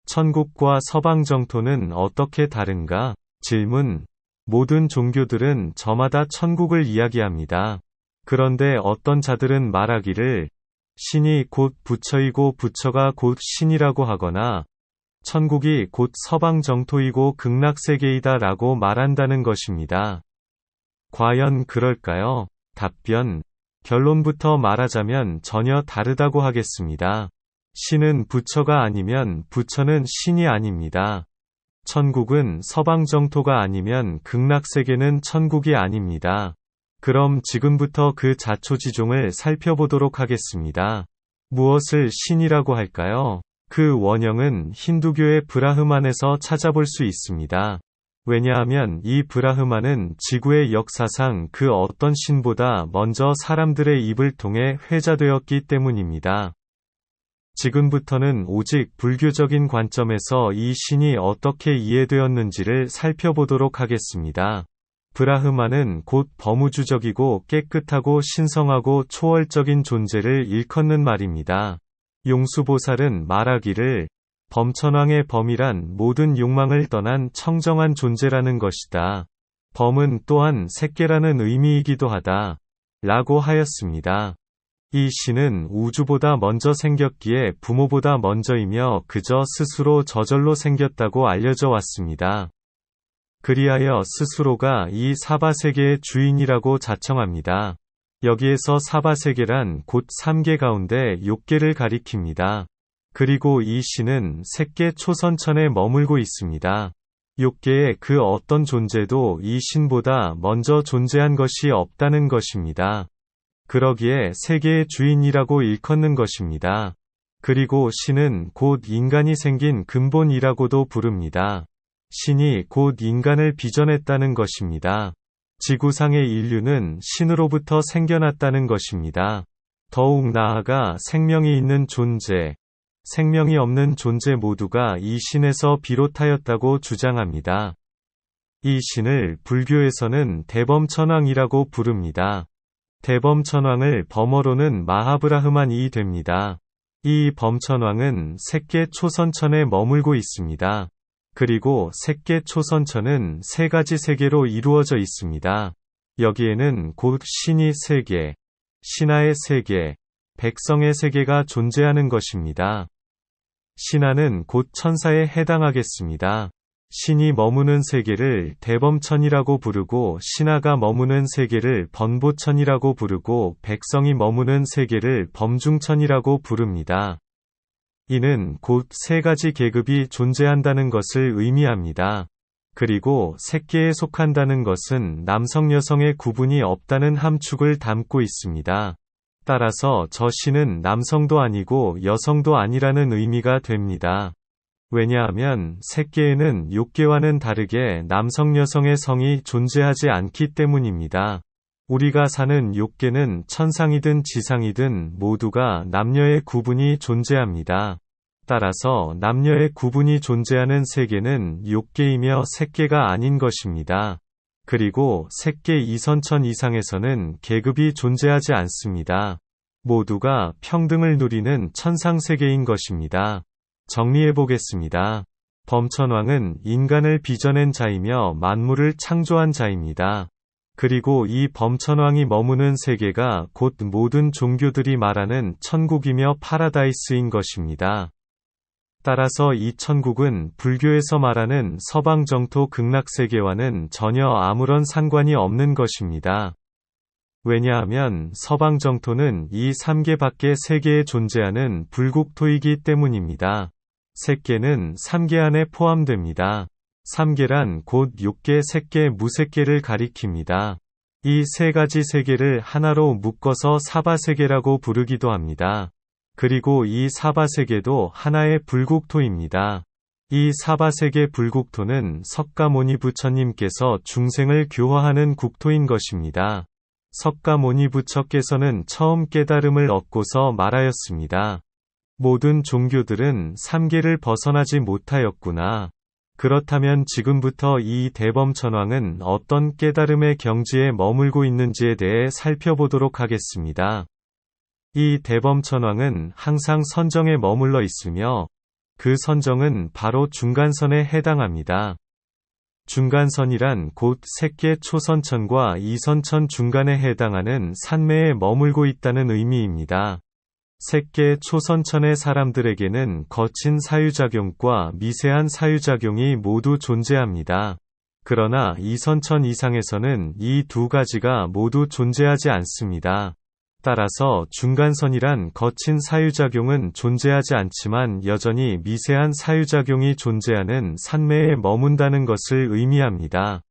천국과 서방 정토는 어떻게 다른가? 질문. 모든 종교들은 저마다 천국을 이야기합니다. 그런데 어떤 자들은 말하기를 신이 곧 부처이고 부처가 곧 신이라고 하거나 천국이 곧 서방 정토이고 극락세계이다 라고 말한다는 것입니다. 과연 그럴까요? 답변. 결론부터 말하자면 전혀 다르다고 하겠습니다. 신은 부처가 아니면 부처는 신이 아닙니다. 천국은 서방 정토가 아니면 극락세계는 천국이 아닙니다. 그럼 지금부터 그 자초지종을 살펴보도록 하겠습니다. 무엇을 신이라고 할까요? 그 원형은 힌두교의 브라흐만에서 찾아볼 수 있습니다. 왜냐하면 이 브라흐만은 지구의 역사상 그 어떤 신보다 먼저 사람들의 입을 통해 회자되었기 때문입니다. 지금부터는 오직 불교적인 관점에서 이 신이 어떻게 이해되었는지를 살펴보도록 하겠습니다. 브라흐만은 곧 범우주적이고 깨끗하고 신성하고 초월적인 존재를 일컫는 말입니다. 용수보살은 말하기를 범천왕의 범이란 모든 욕망을 떠난 청정한 존재라는 것이다. 범은 또한 새끼라는 의미이기도 하다. 라고 하였습니다. 이 신은 우주보다 먼저 생겼기에 부모보다 먼저이며 그저 스스로 저절로 생겼다고 알려져 왔습니다. 그리하여 스스로가 이 사바세계의 주인이라고 자청합니다. 여기에서 사바세계란 곧 3계 가운데 6계를 가리킵니다. 그리고 이 신은 색계 초선천에 머물고 있습니다. 6계의 그 어떤 존재도 이 신보다 먼저 존재한 것이 없다는 것입니다. 그러기에 세계의 주인이라고 일컫는 것입니다. 그리고 신은 곧 인간이 생긴 근본이라고도 부릅니다. 신이 곧 인간을 빚어냈다는 것입니다. 지구상의 인류는 신으로부터 생겨났다는 것입니다. 더욱 나아가 생명이 있는 존재, 생명이 없는 존재 모두가 이 신에서 비롯하였다고 주장합니다. 이 신을 불교에서는 대범천왕이라고 부릅니다. 대범천왕을 범어로는 마하브라흐만이 됩니다. 이 범천왕은 색계 초선천에 머물고 있습니다. 그리고 색계 초선천은 세 가지 세계로 이루어져 있습니다. 여기에는 곧 신이 세계, 신하의 세계, 백성의 세계가 존재하는 것입니다. 신하는 곧 천사에 해당하겠습니다. 신이 머무는 세계를 대범천이라고 부르고 신하가 머무는 세계를 번보천이라고 부르고 백성이 머무는 세계를 범중천이라고 부릅니다. 이는 곧 세 가지 계급이 존재한다는 것을 의미합니다. 그리고 색계에 속한다는 것은 남성 여성의 구분이 없다는 함축을 담고 있습니다. 따라서 저 신은 남성도 아니고 여성도 아니라는 의미가 됩니다. 왜냐하면 색계에는 6계와는 다르게 남성 여성의 성이 존재하지 않기 때문입니다. 우리가 사는 6계는 천상이든 지상이든 모두가 남녀의 구분이 존재합니다. 따라서 남녀의 구분이 존재하는 세계는 6계이며 색계가 아닌 것입니다. 그리고 색계 이선천 이상에서는 계급이 존재하지 않습니다. 모두가 평등을 누리는 천상세계인 것입니다. 정리해보겠습니다. 범천왕은 인간을 빚어낸 자이며 만물을 창조한 자입니다. 그리고 이 범천왕이 머무는 세계가 곧 모든 종교들이 말하는 천국이며 파라다이스인 것입니다. 따라서 이 천국은 불교에서 말하는 서방 정토 극락세계와는 전혀 아무런 상관이 없는 것입니다. 왜냐하면 서방 정토는 이 3계 밖의 세계에 존재하는 불국토이기 때문입니다. 색계는 3계 안에 포함됩니다. 3계란 곧 6계, 색계, 무색계를 가리킵니다. 이 세 가지 세계를 하나로 묶어서 사바세계라고 부르기도 합니다. 그리고 이 사바세계도 하나의 불국토입니다. 이 사바세계 불국토는 석가모니 부처님께서 중생을 교화하는 국토인 것입니다. 석가모니 부처께서는 처음 깨달음을 얻고서 말하였습니다. 모든 종교들은 3계를 벗어나지 못하였구나. 그렇다면 지금부터 이 대범천왕은 어떤 깨달음의 경지에 머물고 있는지에 대해 살펴보도록 하겠습니다. 이 대범천왕은 항상 선정에 머물러 있으며 그 선정은 바로 중간선에 해당합니다. 중간선이란 곧 색계 초선천과 이선천 중간에 해당하는 산매에 머물고 있다는 의미입니다. 색계 초선천의 사람들에게는 거친 사유작용과 미세한 사유작용이 모두 존재합니다. 그러나 이선천 이상에서는 이 두 가지가 모두 존재하지 않습니다. 따라서 중간선이란 거친 사유작용은 존재하지 않지만 여전히 미세한 사유작용이 존재하는 산매에 머문다는 것을 의미합니다.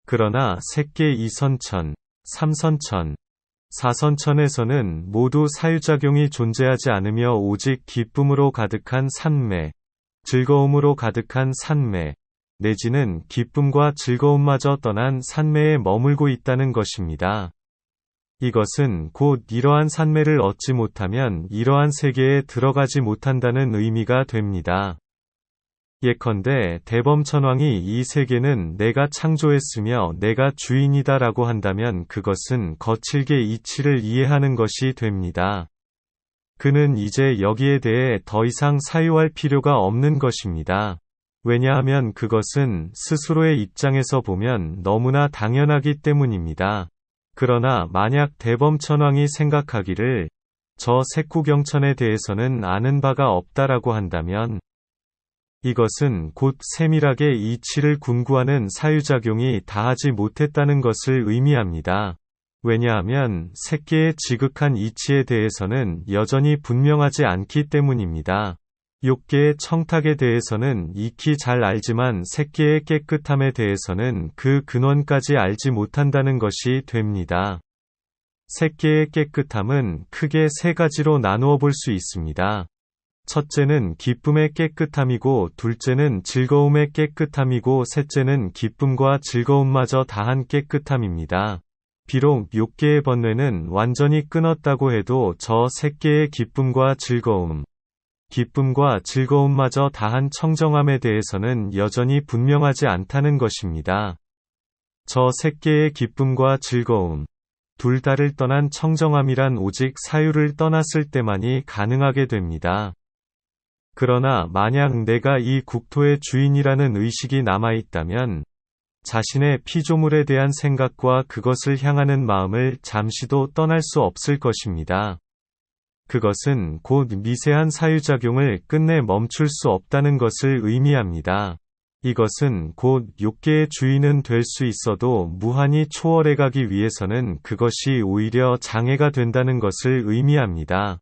그러나 색계 이선천, 삼선천, 사선천에서는 모두 사유작용이 존재하지 않으며 오직 기쁨으로 가득한 산매, 즐거움으로 가득한 산매, 내지는 기쁨과 즐거움마저 떠난 산매에 머물고 있다는 것입니다. 이것은 곧 이러한 산매를 얻지 못하면 이러한 세계에 들어가지 못한다는 의미가 됩니다. 예컨대 대범천왕이 이 세계는 내가 창조했으며 내가 주인이다 라고 한다면 그것은 거칠게 이치를 이해하는 것이 됩니다. 그는 이제 여기에 대해 더 이상 사유할 필요가 없는 것입니다. 왜냐하면 그것은 스스로의 입장에서 보면 너무나 당연하기 때문입니다. 그러나 만약 대범천왕이 생각하기를 저 색구경천에 대해서는 아는 바가 없다라고 한다면 이것은 곧 세밀하게 이치를 궁구하는 사유작용이 다하지 못했다는 것을 의미합니다. 왜냐하면 색계의 지극한 이치에 대해서는 여전히 분명하지 않기 때문입니다. 욕계의 청탁에 대해서는 익히 잘 알지만 색계의 깨끗함에 대해서는 그 근원까지 알지 못한다는 것이 됩니다. 색계의 깨끗함은 크게 세 가지로 나누어 볼 수 있습니다. 첫째는 기쁨의 깨끗함이고 둘째는 즐거움의 깨끗함이고 셋째는 기쁨과 즐거움마저 다한 깨끗함입니다. 비록 욕계의 번뇌는 완전히 끊었다고 해도 저 색계의 기쁨과 즐거움마저 다한 청정함에 대해서는 여전히 분명하지 않다는 것입니다. 저 색계의 기쁨과 즐거움, 둘 다를 떠난 청정함이란 오직 사유를 떠났을 때만이 가능하게 됩니다. 그러나 만약 내가 이 국토의 주인이라는 의식이 남아있다면 자신의 피조물에 대한 생각과 그것을 향하는 마음을 잠시도 떠날 수 없을 것입니다. 그것은 곧 미세한 사유작용을 끝내 멈출 수 없다는 것을 의미합니다. 이것은 곧 욕계의 주인은 될 수 있어도 무한히 초월해가기 위해서는 그것이 오히려 장애가 된다는 것을 의미합니다.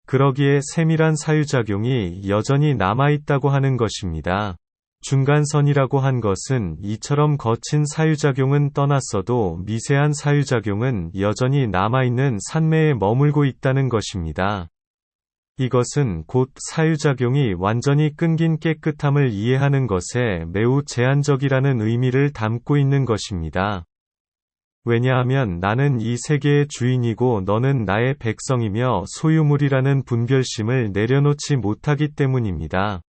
그러기에 세밀한 사유작용이 여전히 남아있다고 하는 것입니다. 중간선이라고 한 것은 이처럼 거친 사유작용은 떠났어도 미세한 사유작용은 여전히 남아있는 산매에 머물고 있다는 것입니다. 이것은 곧 사유작용이 완전히 끊긴 깨끗함을 이해하는 것에 매우 제한적이라는 의미를 담고 있는 것입니다. 왜냐하면 나는 이 세계의 주인이고 너는 나의 백성이며 소유물이라는 분별심을 내려놓지 못하기 때문입니다.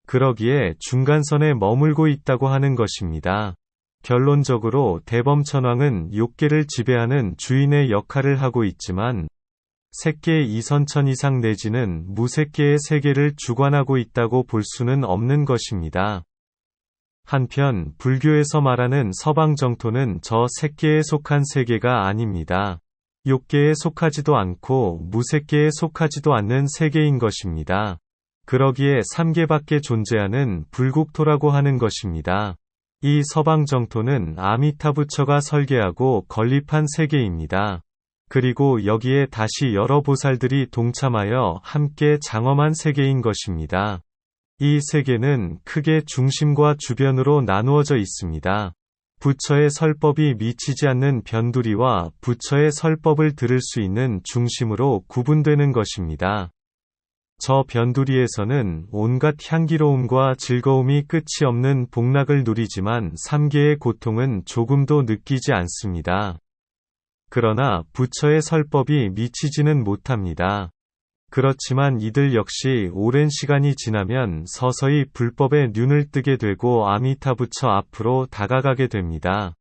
그러기에 중간선에 머물고 있다고 하는 것입니다. 결론적으로 대범천왕은 욕계를 지배하는 주인의 역할을 하고 있지만 색계 이선천 이상 내지는 무색계의 세계를 주관하고 있다고 볼 수는 없는 것입니다. 한편 불교에서 말하는 서방정토는 저 색계에 속한 세계가 아닙니다. 욕계에 속하지도 않고 무색계에 속하지도 않는 세계인 것입니다. 그러기에 3계밖에 존재하는 불국토라고 하는 것입니다. 이 서방정토는 아미타부처가 설계하고 건립한 세계입니다. 그리고 여기에 다시 여러 보살들이 동참하여 함께 장엄한 세계인 것입니다. 이 세계는 크게 중심과 주변으로 나누어져 있습니다. 부처의 설법이 미치지 않는 변두리와 부처의 설법을 들을 수 있는 중심으로 구분되는 것입니다. 저 변두리에서는 온갖 향기로움과 즐거움이 끝이 없는 복락을 누리지만 3계의 고통은 조금도 느끼지 않습니다. 그러나 부처의 설법이 미치지는 못합니다. 그렇지만 이들 역시 오랜 시간이 지나면 서서히 불법의 눈을 뜨게 되고 아미타부처 앞으로 다가가게 됩니다.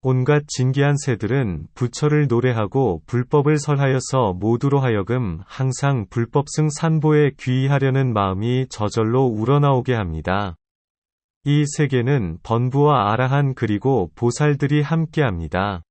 온갖 진기한 새들은 부처를 노래하고 불법을 설하여서 모두로 하여금 항상 불법승 산보에 귀의하려는 마음이 저절로 우러나오게 합니다. 이 세계는 번부와 아라한 그리고 보살들이 함께합니다.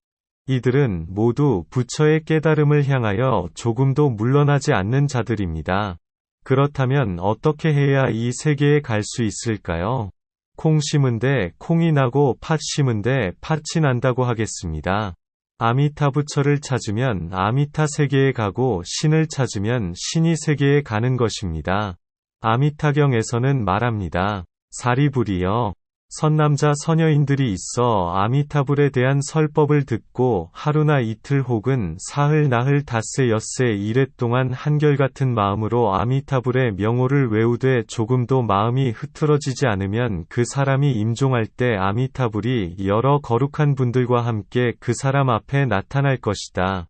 이들은 모두 부처의 깨달음을 향하여 조금도 물러나지 않는 자들입니다. 그렇다면 어떻게 해야 이 세계에 갈 수 있을까요? 콩 심은데 콩이 나고 팥 심은데 팥이 난다고 하겠습니다. 아미타 부처를 찾으면 아미타 세계에 가고 신을 찾으면 신이 세계에 가는 것입니다. 아미타경에서는 말합니다. 사리불이여. 선남자 선여인들이 있어 아미타불에 대한 설법을 듣고 하루나 이틀 혹은 사흘 나흘 닷새 엿새 이래 동안 한결같은 마음으로 아미타불의 명호를 외우되 조금도 마음이 흐트러지지 않으면 그 사람이 임종할 때 아미타불이 여러 거룩한 분들과 함께 그 사람 앞에 나타날 것이다.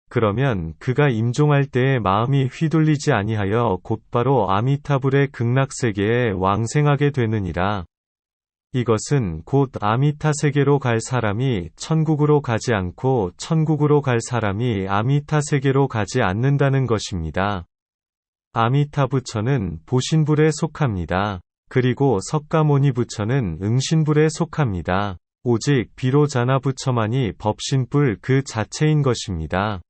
그러면 그가 임종할 때에 마음이 휘둘리지 아니하여 곧바로 아미타불의 극락세계에 왕생하게 되느니라. 이것은 곧 아미타 세계로 갈 사람이 천국으로 가지 않고 천국으로 갈 사람이 아미타 세계로 가지 않는다는 것입니다. 아미타 부처는 보신불에 속합니다. 그리고 석가모니 부처는 응신불에 속합니다. 오직 비로자나 부처만이 법신불 그 자체인 것입니다.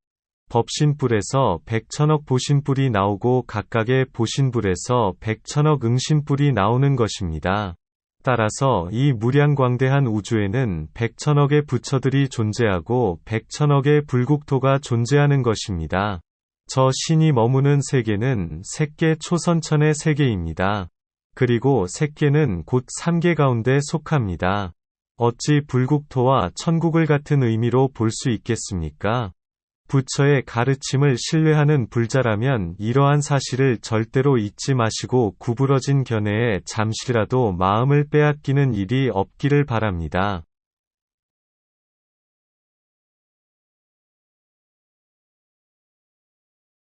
법신불에서 백천억 보신불이 나오고 각각의 보신불에서 백천억 응신불이 나오는 것입니다. 따라서 이 무량광대한 우주에는 백천억의 부처들이 존재하고 백천억의 불국토가 존재하는 것입니다. 저 신이 머무는 세계는 색계 초선천의 세계입니다. 그리고 색계는 곧 삼계 가운데 속합니다. 어찌 불국토와 천국을 같은 의미로 볼 수 있겠습니까? 부처의 가르침을 신뢰하는 불자라면 이러한 사실을 절대로 잊지 마시고 구부러진 견해에 잠시라도 마음을 빼앗기는 일이 없기를 바랍니다.